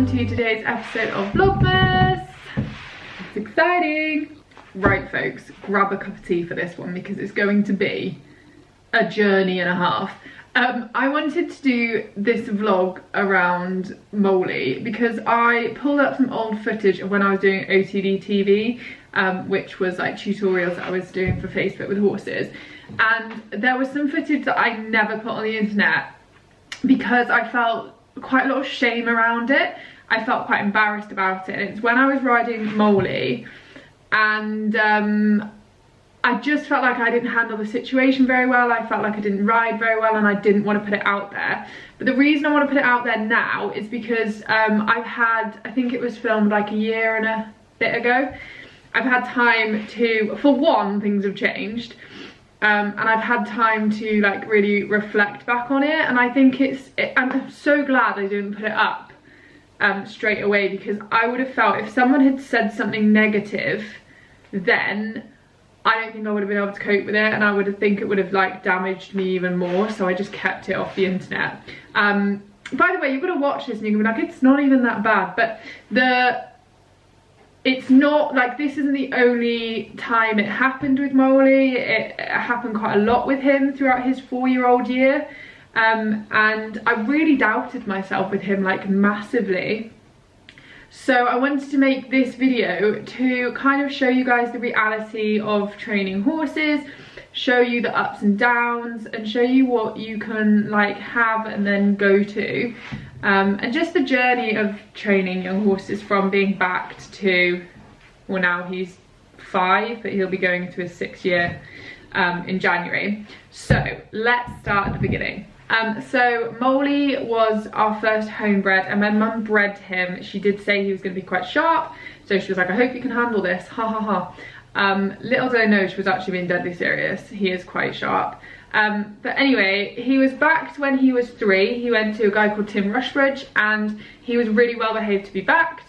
welcome to today's episode of Vlogmas. It's exciting. Right folks, grab a cup of tea for this one because it's going to be a journey and a half. I wanted to do this vlog around Molly because I pulled up some old footage of when I was doing OTD TV, which was like tutorials that I was doing for Facebook with horses, and there was some footage that I never put on the internet because I felt quite a lot of shame around it. I felt quite embarrassed about it, and it's when I was riding Molly, and I just felt like I didn't handle the situation very well. I felt like I didn't ride very well, and I didn't want to put it out there. But the reason I want to put it out there now is because I've had, I think it was filmed like a year and a bit ago. I've had time to, for one, things have changed. And I've had time to like really reflect back on it, and I think I'm so glad I didn't put it up straight away, because I would have felt if someone had said something negative, then I don't think I would have been able to cope with it, and I would think it would have like damaged me even more. So I just kept it off the internet. By the way, you're gonna watch this and you're gonna be like, it's not even that bad, but it's not like, this isn't the only time it happened with Molly. It happened quite a lot with him throughout his 4-year-old year. And I really doubted myself with him, like massively. So I wanted to make this video to kind of show you guys the reality of training horses, show you the ups and downs, and show you what you can like have and then go to. And just the journey of training young horses from being backed to, well, now he's 5, but he'll be going into his 6th year in January. So let's start at the beginning. So Molly was our first homebred, and when Mum bred him, she did say he was going to be quite sharp. So she was like, I hope you can handle this, ha ha ha. Little did I know she was actually being deadly serious. He is quite sharp. But anyway, he was backed when he was 3. He went to a guy called Tim Rushbridge, and he was really well behaved to be backed.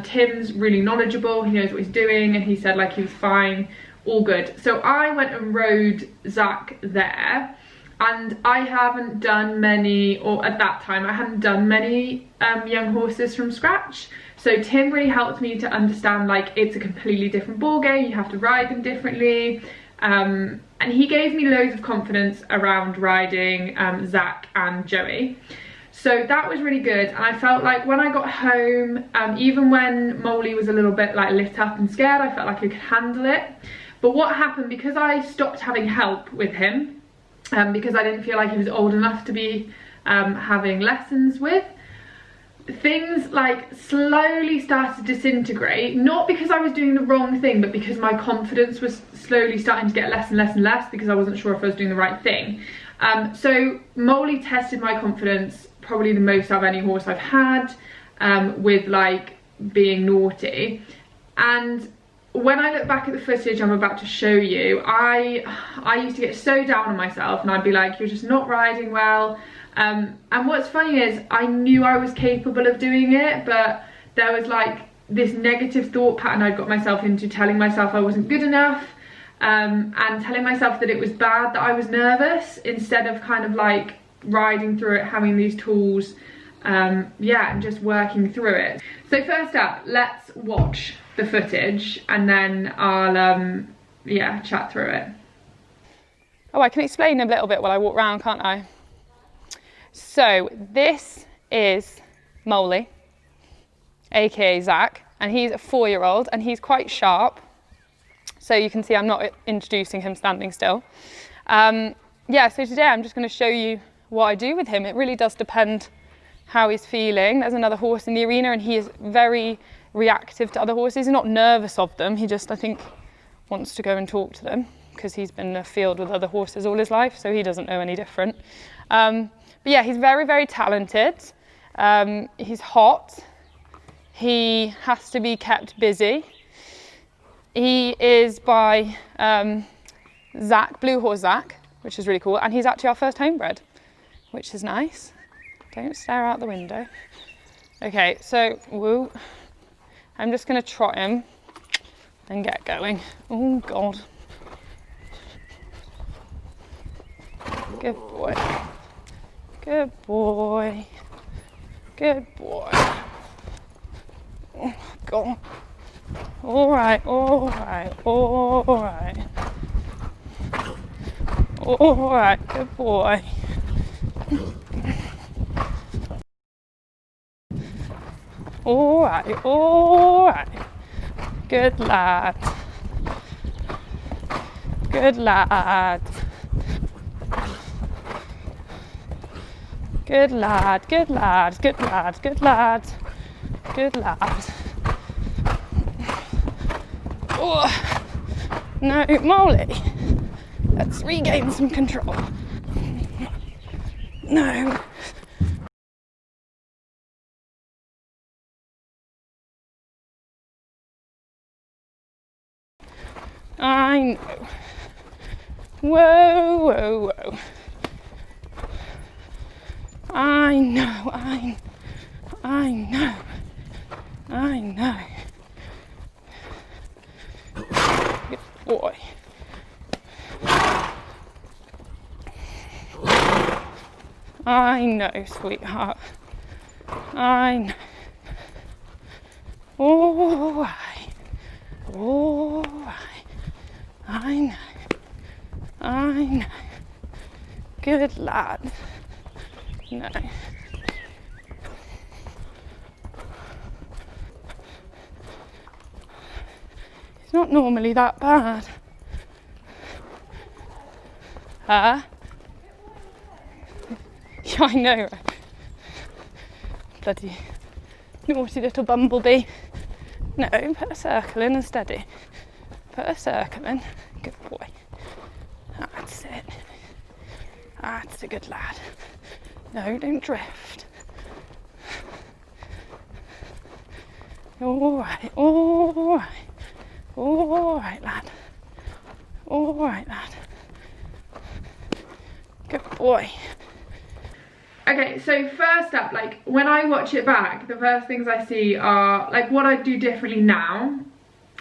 Tim's really knowledgeable, he knows what he's doing, and he said like he was fine, all good. So I went and rode Zach there, and I haven't done many, or at that time I hadn't done many young horses from scratch. So Tim really helped me to understand like it's a completely different ball game, you have to ride them differently. And he gave me loads of confidence around riding Zach and Joey. So that was really good, and I felt like when I got home, even when Molly was a little bit like lit up and scared, I felt like I could handle it. But what happened, because I stopped having help with him, because I didn't feel like he was old enough to be having lessons with, things like slowly started to disintegrate, not because I was doing the wrong thing, but because my confidence was slowly starting to get less and less and less, because I wasn't sure if I was doing the right thing. So Molly tested my confidence probably the most out of any horse I've had, with like being naughty. And when I look back at the footage I'm about to show you, I used to get so down on myself, and I'd be like, you're just not riding well. And what's funny is I knew I was capable of doing it, but there was like this negative thought pattern I'd got myself into, telling myself I wasn't good enough, and telling myself that it was bad that I was nervous, instead of kind of like riding through it, having these tools, yeah, and just working through it. So first up, let's watch the footage, and then I'll yeah, chat through it. Oh, I can explain a little bit while I walk around, can't I? So this is Molly, aka Zach, and he's a 4-year-old, and he's quite sharp. So you can see I'm not introducing him standing still. Yeah, so today I'm just going to show you what I do with him. It really does depend how he's feeling. There's another horse in the arena, and he is very reactive to other horses. He's not nervous of them, he just, I think, wants to go and talk to them, because he's been in a field with other horses all his life, so he doesn't know any different. But yeah, he's very, very talented. He's hot. He has to be kept busy. He is by Zach, Blue Horse Zach, which is really cool, and he's actually our first homebred, which is nice. Don't stare out the window. Okay, so woo. I'm just going to trot him and get going. Oh God. Good boy. Good boy. Good boy. Oh, God. All right, all right, all right. All right, good boy. All right, all right. Good lad. Good lad. Good lad, good lad, good lad, good lad, good lad. Oh, no, Molly. Let's regain some control. No. I know. Whoa, whoa, whoa. I know, I know. I know. Good boy. I know, sweetheart. I know. All right. All right. I know. I know. Good lad. No. It's not normally that bad. Huh? Yeah, I know, right? Bloody naughty little bumblebee. No, put a circle in and steady. Put a circle in. Good boy. That's it. That's a good lad. No, don't drift. All right, all right. All right, lad. All right, lad. Good boy. Okay, so first up, like when I watch it back, the first things I see are like what I do differently now.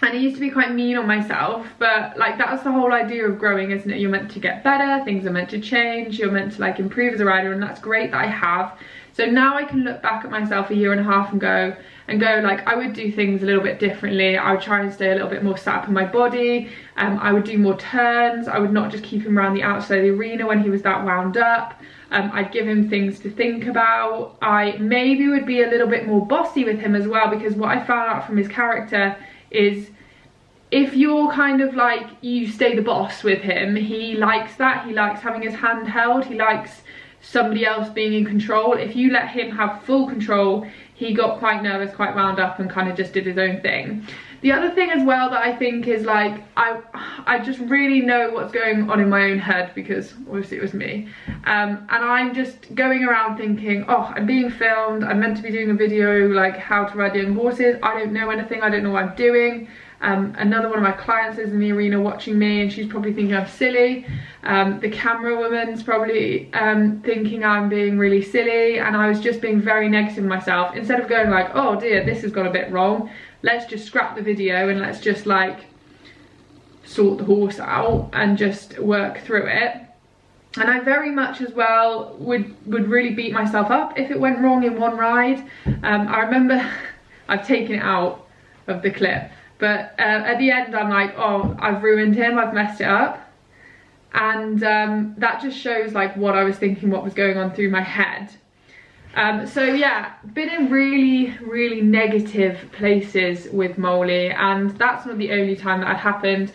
And I used to be quite mean on myself, but like that's the whole idea of growing, isn't it? You're meant to get better, things are meant to change, you're meant to like improve as a rider, and that's great that I have. So now I can look back at myself a year and a half and go like, I would do things a little bit differently. I would try and stay a little bit more sat up in my body. I would do more turns. I would not just keep him around the outside of the arena when he was that wound up. I'd give him things to think about. I maybe would be a little bit more bossy with him as well, because what I found out from his character is if you're kind of like, you stay the boss with him, he likes that. He likes having his hand held. He likes somebody else being in control. If you let him have full control, he got quite nervous, quite wound up, and kind of just did his own thing. The other thing as well that I think is like, I just really know what's going on in my own head, because obviously it was me. And I'm just going around thinking, oh, I'm being filmed, I'm meant to be doing a video like how to ride young horses. I don't know anything, I don't know what I'm doing. Another one of my clients is in the arena watching me, and she's probably thinking I'm silly. The camera woman's probably thinking I'm being really silly, and I was just being very negative myself. Instead of going like, oh dear, this has gone a bit wrong, let's just scrap the video and let's just like sort the horse out and just work through it. And I very much as well would really beat myself up if it went wrong in one ride. I remember, I've taken it out of the clip, but at the end I'm like, oh, I've ruined him, I've messed it up. And that just shows like what I was thinking, what was going on through my head. So yeah, been in really negative places with Molly, and that's not the only time that had happened.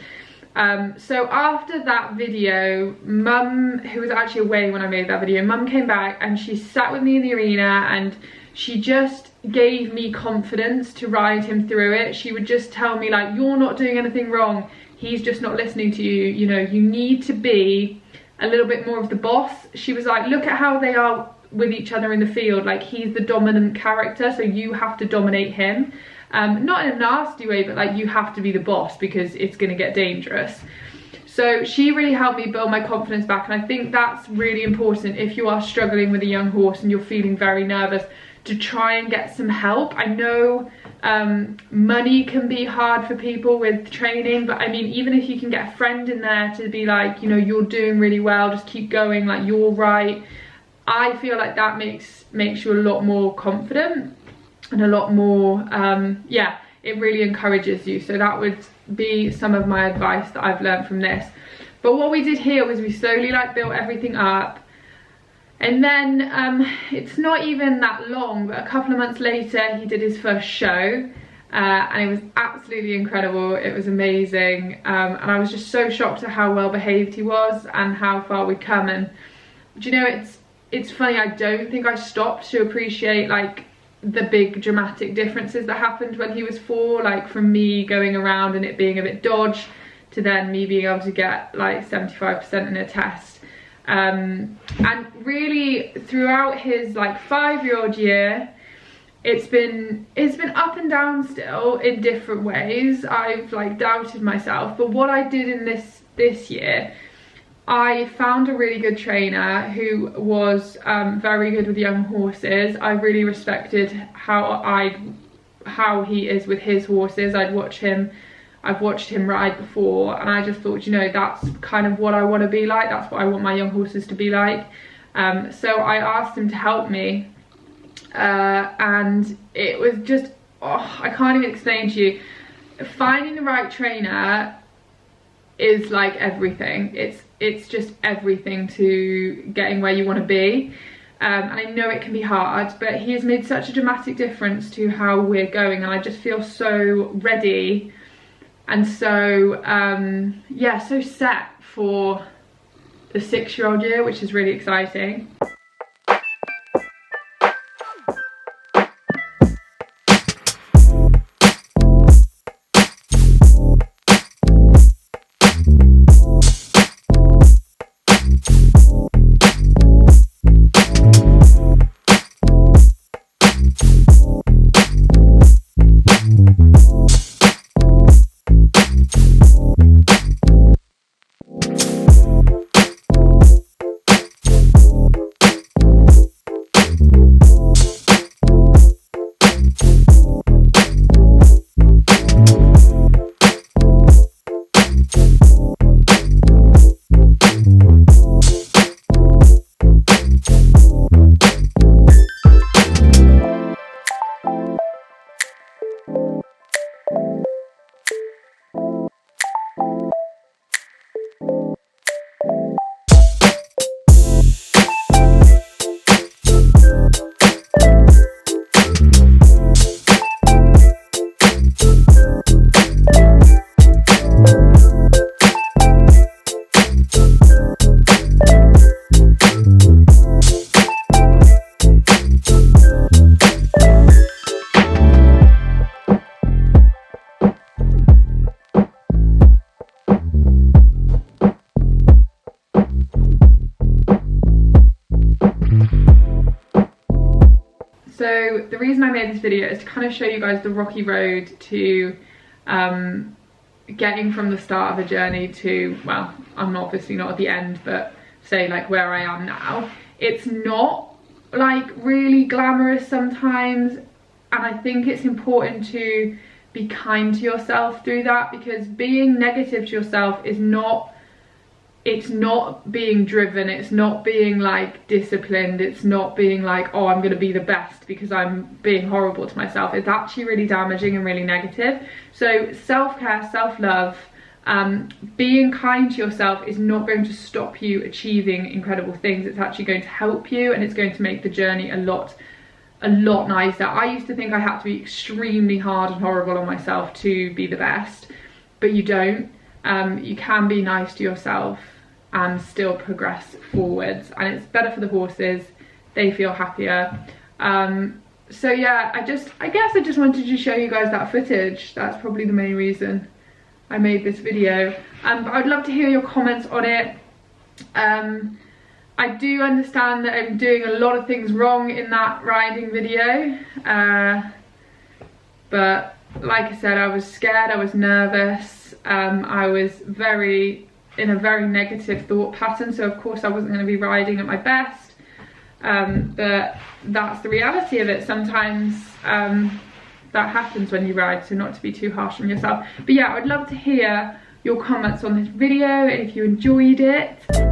So after that video, Mum, who was actually away when I made that video, Mum came back and she sat with me in the arena, and she just gave me confidence to ride him through it. She would just tell me like, you're not doing anything wrong, he's just not listening to you, you know, you need to be a little bit more of the boss. She was like, look at how they are with each other in the field, like he's the dominant character, so you have to dominate him. Not in a nasty way, but like you have to be the boss because it's going to get dangerous. So she really helped me build my confidence back, and I think that's really important if you are struggling with a young horse and you're feeling very nervous, to try and get some help. I know money can be hard for people with training, but I mean, even if you can get a friend in there to be like, you know, you're doing really well, just keep going, like you're right, I feel like that makes you a lot more confident. and a lot more, yeah, it really encourages you. So that would be some of my advice that I've learned from this. But what we did here was we slowly like built everything up, and then it's not even that long, but a couple of months later he did his first show, and it was absolutely incredible. It was amazing, and I was just so shocked at how well behaved he was and how far we'd come. And do you know, it's funny, I don't think I stopped to appreciate like the big dramatic differences that happened when he was 4, like from me going around and it being a bit dodge to then me being able to get like 75% in a test. And really throughout his like 5-year-old year, it's been up and down still in different ways. I've like doubted myself, but what I did in this year, I found a really good trainer who was very good with young horses. I really respected how he is with his horses. I've watched him ride before, and I just thought, you know, that's kind of what I want to be like. That's what I want my young horses to be like. So I asked him to help me, and it was just, oh, I can't even explain to you. Finding the right trainer is like everything. It's just everything to getting where you want to be. And I know it can be hard, but he has made such a dramatic difference to how we're going, and I just feel so ready and so yeah, so set for the 6-year-old year, which is really exciting. So the reason I made this video is to kind of show you guys the rocky road to getting from the start of a journey to, well, I'm obviously not at the end, but say like where I am now. It's not like really glamorous sometimes, and I think it's important to be kind to yourself through that, because being negative to yourself is not, it's not being driven, it's not being like disciplined, it's not being like, oh, I'm gonna be the best because I'm being horrible to myself. It's actually really damaging and really negative. So self-care, self-love, being kind to yourself is not going to stop you achieving incredible things. It's actually going to help you, and it's going to make the journey a lot nicer. I used to think I had to be extremely hard and horrible on myself to be the best, but you don't. You can be nice to yourself and still progress forwards, and it's better for the horses. They feel happier. So yeah, I guess I just wanted to show you guys that footage. That's probably the main reason I made this video. But I'd love to hear your comments on it. I do understand that I'm doing a lot of things wrong in that riding video, but like I said, I was scared, I was nervous, I was in a very negative thought pattern, so of course I wasn't going to be riding at my best, but that's the reality of it. Sometimes that happens when you ride, so not to be too harsh on yourself. But yeah, I'd love to hear your comments on this video and if you enjoyed it.